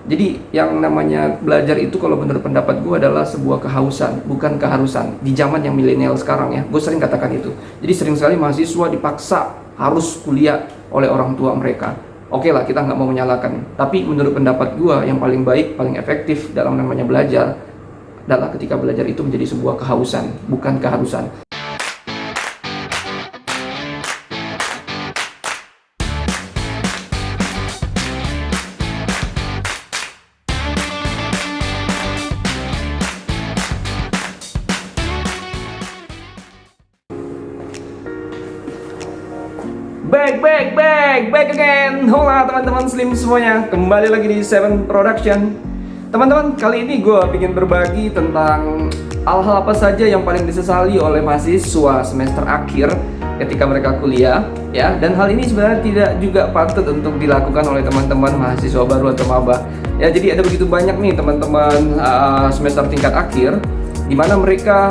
Jadi yang namanya belajar itu kalau menurut pendapat gue adalah sebuah kehausan, bukan keharusan. Di zaman yang milenial sekarang ya, gue sering katakan itu. Jadi sering sekali mahasiswa dipaksa harus kuliah oleh orang tua mereka. Oke lah, kita nggak mau menyalahkan. Tapi menurut pendapat gue yang paling baik, paling efektif dalam namanya belajar adalah ketika belajar itu menjadi sebuah kehausan, bukan keharusan. Back again. Hola teman-teman Slim semuanya, kembali lagi di Seven Production. Teman-teman, kali ini gue ingin berbagi tentang hal-hal apa saja yang paling disesali oleh mahasiswa semester akhir ketika mereka kuliah, ya. Dan hal ini sebenarnya tidak juga patut untuk dilakukan oleh teman-teman mahasiswa baru atau maba. Ya, jadi ada begitu banyak nih teman-teman semester tingkat akhir di mana mereka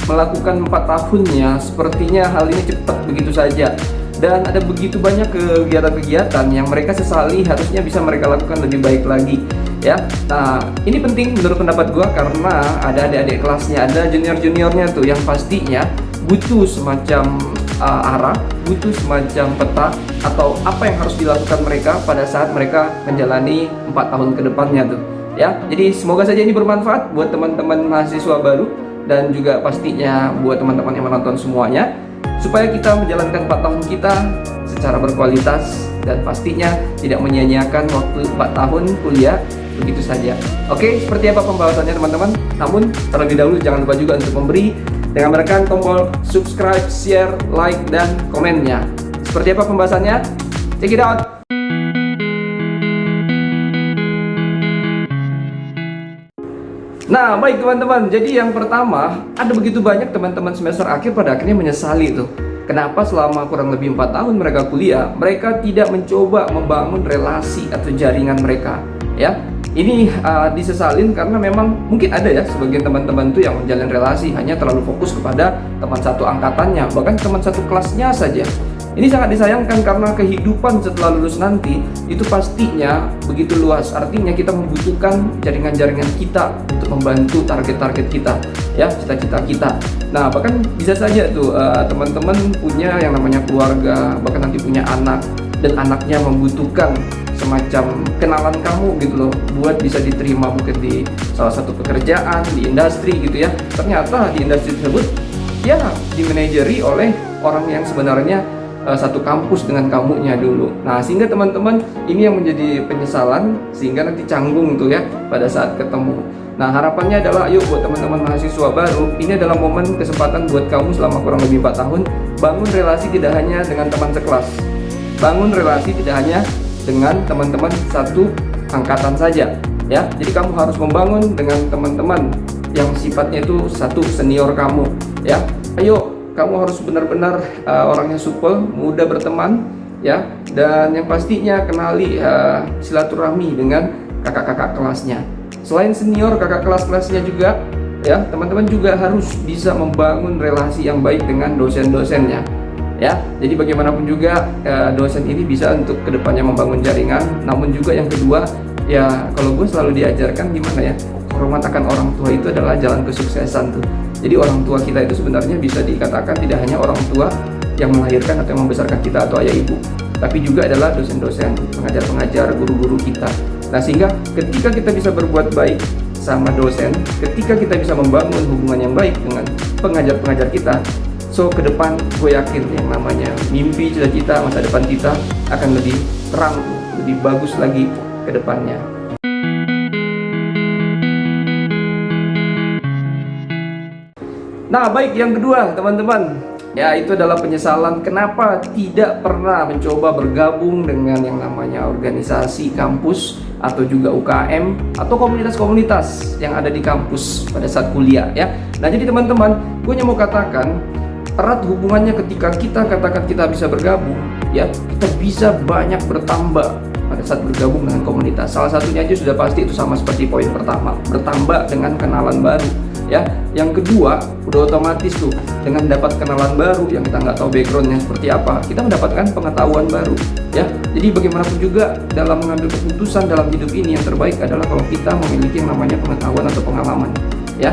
melakukan 4 tahunnya, sepertinya hal ini cepat begitu saja. Dan ada begitu banyak kegiatan-kegiatan yang mereka sesali harusnya bisa mereka lakukan lebih baik lagi, ya. Nah, ini penting menurut pendapat gue karena ada adik-adik kelasnya, ada junior-juniornya tuh yang pastinya butuh semacam arah, butuh semacam peta atau apa yang harus dilakukan mereka pada saat mereka menjalani 4 tahun ke depannya tuh, ya. Jadi semoga saja ini bermanfaat buat teman-teman mahasiswa baru dan juga pastinya buat teman-teman yang menonton semuanya, supaya kita menjalankan 4 tahun kita secara berkualitas dan pastinya tidak menyia-nyiakan waktu 4 tahun kuliah begitu saja. Oke, seperti apa pembahasannya teman-teman? Namun terlebih dahulu jangan lupa juga untuk memberi dengan menekan tombol subscribe, share, like, dan komennya. Seperti apa pembahasannya? Check it out! Nah, baik teman-teman, jadi yang pertama, ada begitu banyak teman-teman semester akhir pada akhirnya menyesali tuh. Kenapa selama kurang lebih 4 tahun mereka kuliah, mereka tidak mencoba membangun relasi atau jaringan mereka, ya. Ini disesalin karena memang mungkin ada ya sebagian teman-teman tuh yang menjalin relasi hanya terlalu fokus kepada teman satu angkatannya, bahkan teman satu kelasnya saja. Ini sangat disayangkan karena kehidupan setelah lulus nanti itu pastinya begitu luas. Artinya kita membutuhkan jaringan-jaringan kita untuk membantu target-target kita, ya, cita-cita kita. Nah, bahkan bisa saja tuh teman-teman punya yang namanya keluarga, bahkan nanti punya anak, dan anaknya membutuhkan semacam kenalan kamu gitu loh, buat bisa diterima mungkin di salah satu pekerjaan, di industri gitu ya. Ternyata di industri tersebut ya dimanajeri oleh orang yang sebenarnya satu kampus dengan kamunya dulu. Nah, sehingga teman-teman ini yang menjadi penyesalan, sehingga nanti canggung tuh ya pada saat ketemu. Nah, harapannya adalah ayo buat teman-teman mahasiswa baru, ini adalah momen kesempatan buat kamu selama kurang lebih 4 tahun bangun relasi tidak hanya dengan teman sekelas, bangun relasi tidak hanya dengan teman-teman satu angkatan saja, ya. Jadi kamu harus membangun dengan teman-teman yang sifatnya itu satu senior kamu, ya. Ayo, kamu harus benar-benar orangnya supel, mudah berteman, ya, dan yang pastinya kenali silaturahmi dengan kakak-kakak kelasnya. Selain senior, kakak kelas-kelasnya juga, ya, teman-teman juga harus bisa membangun relasi yang baik dengan dosen-dosennya, ya. Jadi bagaimanapun juga dosen ini bisa untuk kedepannya membangun jaringan. Namun juga yang kedua, ya, kalau gue selalu diajarkan gimana ya, hormat akan orang tua itu adalah jalan kesuksesan tuh. Jadi orang tua kita itu sebenarnya bisa dikatakan tidak hanya orang tua yang melahirkan atau yang membesarkan kita atau ayah ibu, tapi juga adalah dosen-dosen, pengajar-pengajar, guru-guru kita. Nah, sehingga ketika kita bisa berbuat baik sama dosen, ketika kita bisa membangun hubungan yang baik dengan pengajar-pengajar kita, so ke depan gue yakin yang namanya mimpi, cita-cita, masa depan kita akan lebih terang, lebih bagus lagi ke depannya. Nah, baik, yang kedua teman-teman, ya, itu adalah penyesalan kenapa tidak pernah mencoba bergabung dengan yang namanya organisasi kampus atau juga UKM atau komunitas-komunitas yang ada di kampus pada saat kuliah, ya. Nah, jadi teman-teman, gue mau katakan erat hubungannya ketika kita katakan kita bisa bergabung, ya, kita bisa banyak bertambah pada saat bergabung dengan komunitas. Salah satunya aja sudah pasti itu sama seperti poin pertama, bertambah dengan kenalan baru. ya. Yang kedua, udah otomatis tuh dengan dapat kenalan baru yang kita nggak tahu backgroundnya seperti apa, kita mendapatkan pengetahuan baru, ya. Jadi bagaimanapun juga dalam mengambil keputusan dalam hidup ini, yang terbaik adalah kalau kita memiliki yang namanya pengetahuan atau pengalaman, ya.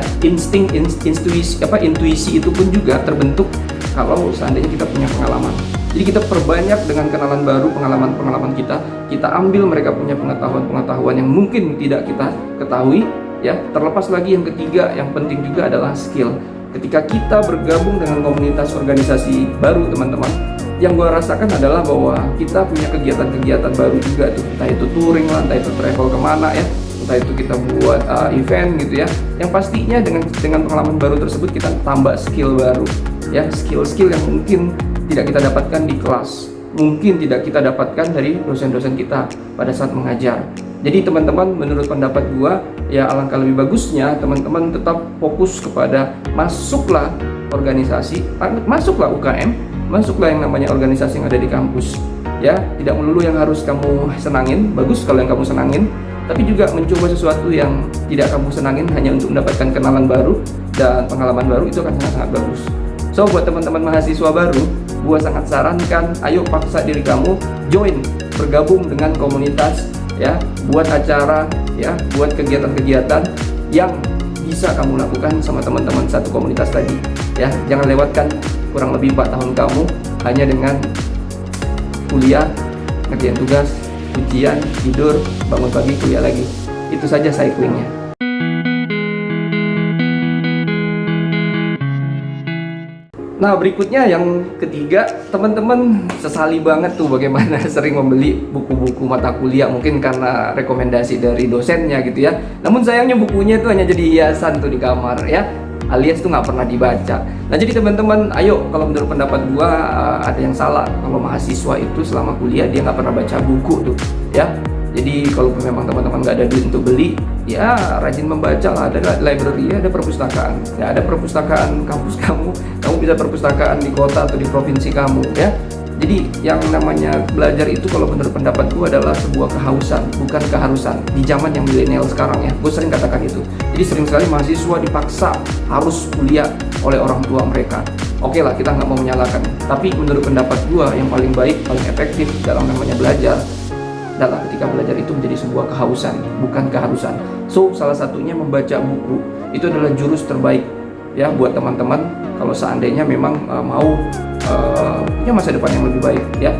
Intuisi itu pun juga terbentuk kalau seandainya kita punya pengalaman. Jadi kita perbanyak dengan kenalan baru, pengalaman-pengalaman kita ambil mereka punya pengetahuan-pengetahuan yang mungkin tidak kita ketahui, ya. Terlepas lagi yang ketiga, yang penting juga adalah skill. Ketika kita bergabung dengan komunitas organisasi baru, teman-teman, yang gue rasakan adalah bahwa kita punya kegiatan-kegiatan baru juga tuh, entah itu touring lah, entah itu travel kemana, ya, entah itu kita buat event gitu, ya. Yang pastinya dengan pengalaman baru tersebut kita tambah skill baru, ya, skill-skill yang mungkin tidak kita dapatkan di kelas, mungkin tidak kita dapatkan dari dosen-dosen kita pada saat mengajar. Jadi teman-teman, menurut pendapat gua, ya alangkah lebih bagusnya teman-teman tetap fokus kepada masuklah organisasi, masuklah UKM, masuklah yang namanya organisasi yang ada di kampus, ya. Tidak melulu yang harus kamu senangin, bagus kalau yang kamu senangin, tapi juga mencoba sesuatu yang tidak kamu senangin hanya untuk mendapatkan kenalan baru dan pengalaman baru, itu akan sangat-sangat bagus. So, buat teman-teman mahasiswa baru, gua sangat sarankan, ayo paksa diri kamu join, bergabung dengan komunitas, ya, buat acara, ya, buat kegiatan-kegiatan yang bisa kamu lakukan sama teman-teman satu komunitas tadi, ya. Jangan lewatkan kurang lebih 4 tahun kamu hanya dengan kuliah, ngerjain tugas, ujian, tidur, bangun pagi, kuliah lagi. Itu saja cyclingnya. Nah, berikutnya yang ketiga, teman-teman sesali banget tuh bagaimana sering membeli buku-buku mata kuliah, mungkin karena rekomendasi dari dosennya gitu, ya. Namun sayangnya bukunya itu hanya jadi hiasan tuh di kamar, ya, alias tuh nggak pernah dibaca. Nah, jadi teman-teman, ayo, kalau menurut pendapat gua ada yang salah kalau mahasiswa itu selama kuliah dia nggak pernah baca buku tuh, ya. Jadi kalau memang teman-teman nggak ada duit untuk beli, ya rajin membaca lah. Ada library, ada perpustakaan, ya, ada perpustakaan kampus kamu bisa perpustakaan di kota atau di provinsi kamu, ya. Jadi yang namanya belajar itu kalau menurut pendapat gue adalah sebuah kehausan, bukan keharusan. Di zaman yang milenial sekarang, ya, gue sering katakan itu. Jadi sering sekali mahasiswa dipaksa harus kuliah oleh orang tua mereka. Oke lah, kita nggak mau menyalahkan, tapi menurut pendapat gue yang paling baik, paling efektif dalam namanya belajar adalah ketika belajar itu menjadi sebuah kehausan, bukan keharusan. So, salah satunya membaca buku itu adalah jurus terbaik, ya, buat teman-teman kalau seandainya memang mau punya masa depan yang lebih baik, ya.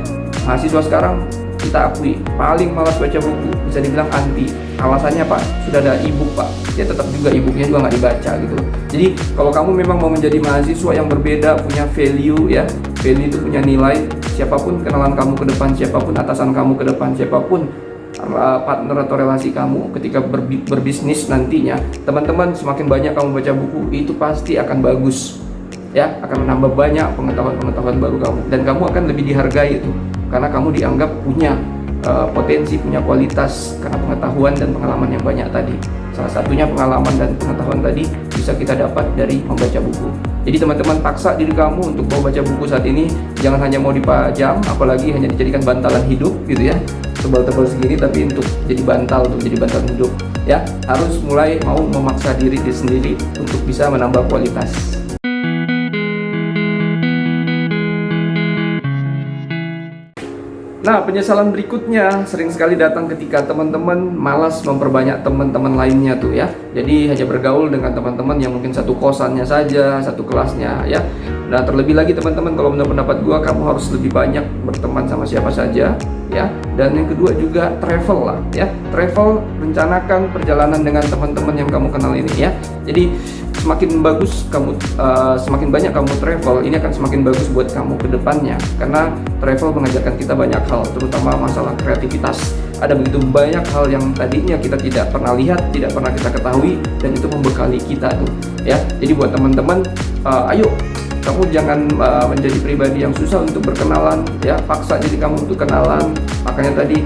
Mahasiswa sekarang kita akui paling malas baca buku, bisa dibilang anti. Alasannya, Pak, sudah ada e-book, Pak, ya tetap juga e-booknya juga nggak dibaca gitu. Jadi kalau kamu memang mau menjadi mahasiswa yang berbeda, punya value, ya, value itu punya nilai. Siapapun kenalan kamu ke depan, siapapun atasan kamu ke depan, siapapun partner atau relasi kamu ketika berbisnis nantinya, teman-teman, semakin banyak kamu baca buku, itu pasti akan bagus, ya, akan menambah banyak pengetahuan-pengetahuan baru kamu, dan kamu akan lebih dihargai itu karena kamu dianggap punya potensi, punya kualitas karena pengetahuan dan pengalaman yang banyak tadi. Salah satunya pengalaman dan pengetahuan tadi bisa kita dapat dari membaca buku. Jadi teman-teman, paksa diri kamu untuk mau baca buku saat ini. Jangan hanya mau dipajang, apalagi hanya dijadikan bantalan hidup gitu, ya, tebal-tebal segini, tapi untuk jadi bantal hidup, ya. Harus mulai mau memaksa diri sendiri untuk bisa menambah kualitas. Nah, penyesalan berikutnya sering sekali datang ketika teman-teman malas memperbanyak teman-teman lainnya tuh, ya. Jadi hanya bergaul dengan teman-teman yang mungkin satu kosannya saja, satu kelasnya, ya. Nah, terlebih lagi teman-teman, kalau menurut pendapat gua, kamu harus lebih banyak berteman sama siapa saja, ya. Dan yang kedua juga travel lah, ya. Travel, rencanakan perjalanan dengan teman-teman yang kamu kenal ini, ya. Jadi semakin bagus kamu, semakin banyak kamu travel, ini akan semakin bagus buat kamu ke depannya. Karena travel mengajarkan kita banyak hal, terutama masalah kreativitas. Ada begitu banyak hal yang tadinya kita tidak pernah lihat, tidak pernah kita ketahui, dan itu membekali kita tuh, ya. Jadi buat teman-teman, ayo, kamu jangan menjadi pribadi yang susah untuk berkenalan, ya. Paksa diri kamu untuk kenalan. Makanya tadi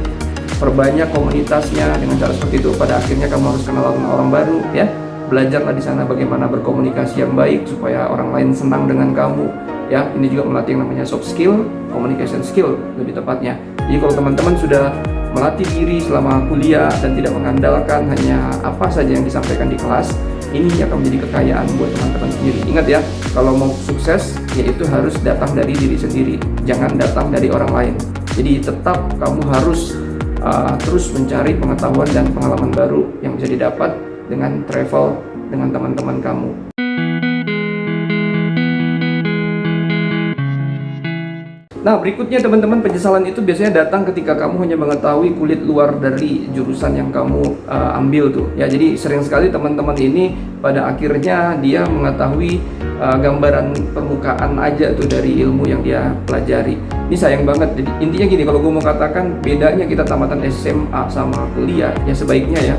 perbanyak komunitasnya dengan cara seperti itu. Pada akhirnya kamu harus kenalan dengan orang baru, ya. Belajarlah di sana bagaimana berkomunikasi yang baik supaya orang lain senang dengan kamu, ya. Ini juga melatih yang namanya soft skill, communication skill lebih tepatnya. Jadi kalau teman-teman sudah melatih diri selama kuliah dan tidak mengandalkan hanya apa saja yang disampaikan di kelas, ini akan menjadi kekayaan buat teman-teman sendiri. Ingat ya, kalau mau sukses, yaitu harus datang dari diri sendiri, jangan datang dari orang lain. Jadi tetap kamu harus terus mencari pengetahuan dan pengalaman baru yang bisa didapat dengan travel dengan teman-teman kamu. Nah, berikutnya teman-teman, penyesalan itu biasanya datang ketika kamu hanya mengetahui kulit luar dari jurusan yang kamu ambil tuh. Ya, jadi sering sekali teman-teman ini pada akhirnya dia mengetahui gambaran permukaan aja tuh dari ilmu yang dia pelajari. Ini sayang banget. Jadi, intinya gini, kalau gue mau katakan bedanya kita tamatan SMA sama kuliah, ya sebaiknya ya,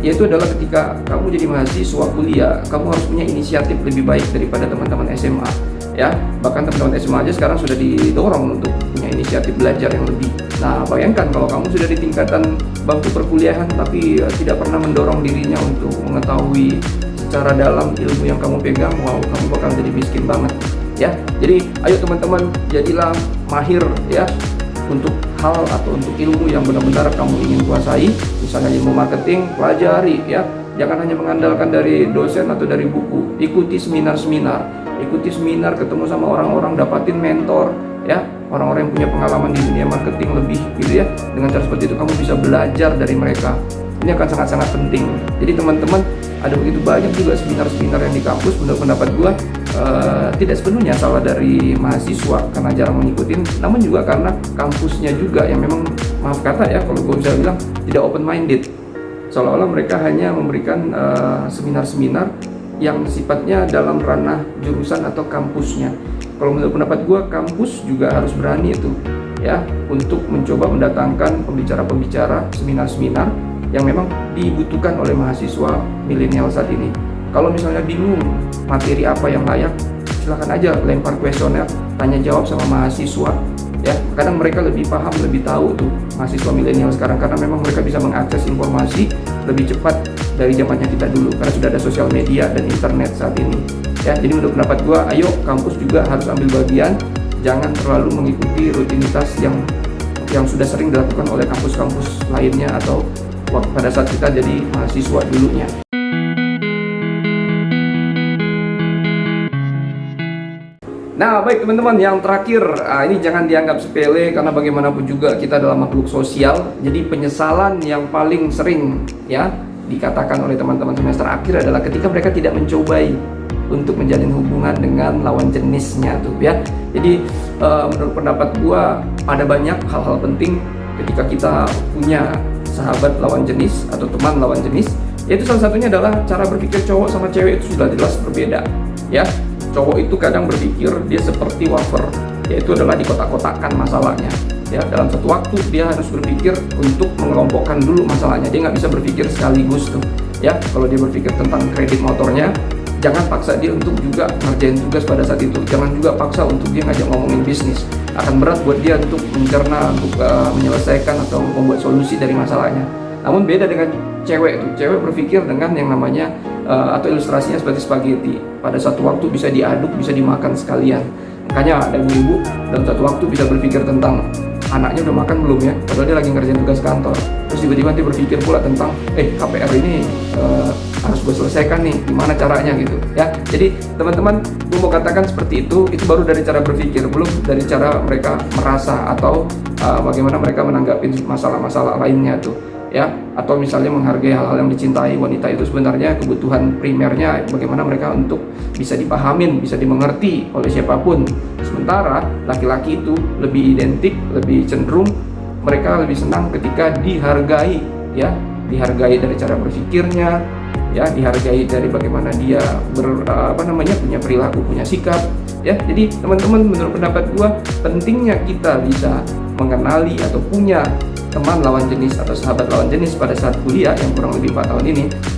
yaitu adalah ketika kamu jadi mahasiswa kuliah, kamu harus punya inisiatif lebih baik daripada teman-teman SMA. Ya, bahkan teman-teman SMA aja sekarang sudah didorong untuk punya inisiatif belajar yang lebih. Nah, bayangkan kalau kamu sudah di tingkatan bangku perkuliahan tapi tidak pernah mendorong dirinya untuk mengetahui secara dalam ilmu yang kamu pegang, wow, kamu bakal jadi miskin banget. Ya, jadi ayo teman-teman, jadilah mahir ya untuk hal atau untuk ilmu yang benar-benar kamu ingin kuasai. Misalnya ilmu marketing, pelajari ya. Jangan hanya mengandalkan dari dosen atau dari buku. Ikuti seminar-seminar. Ikuti seminar, ketemu sama orang-orang, dapatin mentor ya, orang-orang yang punya pengalaman di dunia marketing lebih gitu ya. Dengan cara seperti itu kamu bisa belajar dari mereka. Ini akan sangat-sangat penting. Jadi teman-teman, ada begitu banyak juga seminar-seminar yang di kampus. Menurut pendapat gua tidak sepenuhnya salah dari mahasiswa karena jarang mengikuti, namun juga karena kampusnya juga yang memang, maaf kata ya kalau gue bisa bilang, tidak open minded. Seolah-olah mereka hanya memberikan seminar-seminar yang sifatnya dalam ranah jurusan atau kampusnya. Kalau menurut pendapat gue, kampus juga harus berani itu ya untuk mencoba mendatangkan pembicara-pembicara seminar-seminar yang memang dibutuhkan oleh mahasiswa milenial saat ini. Kalau misalnya bingung materi apa yang layak, silakan aja lempar kuesioner, tanya jawab sama mahasiswa ya. Kadang mereka lebih paham, lebih tahu tuh mahasiswa milenial sekarang, karena memang mereka bisa mengakses informasi lebih cepat dari zamannya kita dulu karena sudah ada sosial media dan internet saat ini ya. Jadi menurut pendapat gua, ayo kampus juga harus ambil bagian, jangan terlalu mengikuti rutinitas yang sudah sering dilakukan oleh kampus-kampus lainnya atau pada saat kita jadi mahasiswa dulunya. Nah, baik teman-teman, yang terakhir, ini jangan dianggap sepele karena bagaimanapun juga kita adalah makhluk sosial. Jadi penyesalan yang paling sering ya dikatakan oleh teman-teman semester akhir adalah ketika mereka tidak mencobai untuk menjalin hubungan dengan lawan jenisnya tuh ya. Jadi menurut pendapat gua ada banyak hal-hal penting ketika kita punya sahabat lawan jenis atau teman lawan jenis, yaitu salah satunya adalah cara berpikir cowok sama cewek itu sudah jelas berbeda ya. Cowok itu kadang berpikir dia seperti wafer, yaitu adalah dikotak-kotakkan masalahnya ya. Dalam satu waktu dia harus berpikir untuk mengelompokkan dulu masalahnya. Dia nggak bisa berpikir sekaligus tuh ya. Kalau dia berpikir tentang kredit motornya, jangan paksa dia untuk juga ngerjain tugas pada saat itu. Jangan juga paksa untuk dia ngajak ngomongin bisnis. Akan berat buat dia untuk mencerna, untuk menyelesaikan atau membuat solusi dari masalahnya. Namun beda dengan cewek tuh. Cewek berpikir dengan yang namanya atau ilustrasinya seperti spaghetti. Pada satu waktu bisa diaduk, bisa dimakan sekalian. Makanya ada ibu-ibu dalam satu waktu bisa berpikir tentang anaknya udah makan belum ya, padahal dia lagi ngerjain tugas kantor. Terus tiba-tiba dia berpikir pula tentang KPR ini harus gue selesaikan nih, gimana caranya gitu ya. Jadi teman-teman, gue mau katakan seperti itu baru dari cara berpikir, belum dari cara mereka merasa atau bagaimana mereka menanggapi masalah-masalah lainnya tuh ya. Atau misalnya menghargai hal-hal yang dicintai. Wanita itu sebenarnya kebutuhan primernya bagaimana mereka untuk bisa dipahamin, bisa dimengerti oleh siapapun. Sementara laki-laki itu lebih identik, lebih cenderung mereka lebih senang ketika dihargai ya, dihargai dari cara berpikirnya ya, dihargai dari bagaimana dia punya perilaku, punya sikap ya. Jadi teman-teman, menurut pendapat gua, pentingnya kita bisa mengenali atau punya teman lawan jenis atau sahabat lawan jenis pada saat kuliah yang kurang lebih 4 tahun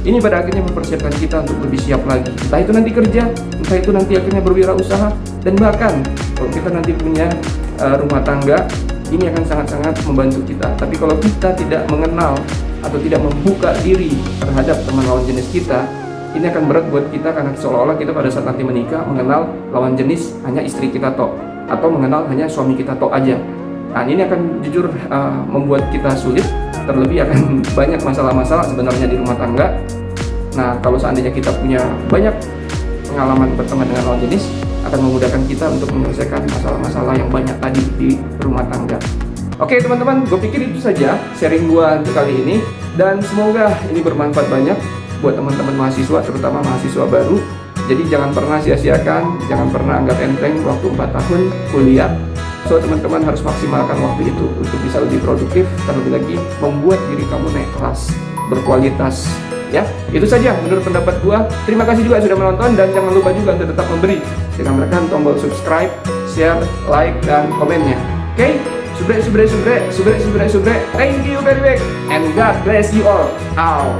ini pada akhirnya mempersiapkan kita untuk lebih siap lagi, entah itu nanti kerja, entah itu nanti akhirnya berwirausaha, dan bahkan kalau kita nanti punya rumah tangga, ini akan sangat-sangat membantu kita. Tapi kalau kita tidak mengenal atau tidak membuka diri terhadap teman lawan jenis kita, ini akan berat buat kita karena seolah-olah kita pada saat nanti menikah mengenal lawan jenis hanya istri kita tok, atau mengenal hanya suami kita tok aja. Nah, ini akan jujur membuat kita sulit, terlebih akan banyak masalah-masalah sebenarnya di rumah tangga. Nah, kalau seandainya kita punya banyak pengalaman berteman dengan lawan jenis, akan memudahkan kita untuk menyelesaikan masalah-masalah yang banyak tadi di rumah tangga. Oke teman-teman, gue pikir itu saja sharing gue untuk kali ini, dan semoga ini bermanfaat banyak buat teman-teman mahasiswa, terutama mahasiswa baru. Jadi jangan pernah sia-siakan, jangan pernah anggap enteng waktu 4 tahun kuliah. So teman-teman harus maksimalkan waktu itu untuk bisa lebih produktif, terlebih lagi membuat diri kamu naik kelas, berkualitas. Ya, itu saja menurut pendapat gua. Terima kasih juga sudah menonton, dan jangan lupa juga untuk tetap memberi dengan menekan tombol subscribe, share, like, dan komennya. Oke? Subrek. Thank you very much, and God bless you all. Out.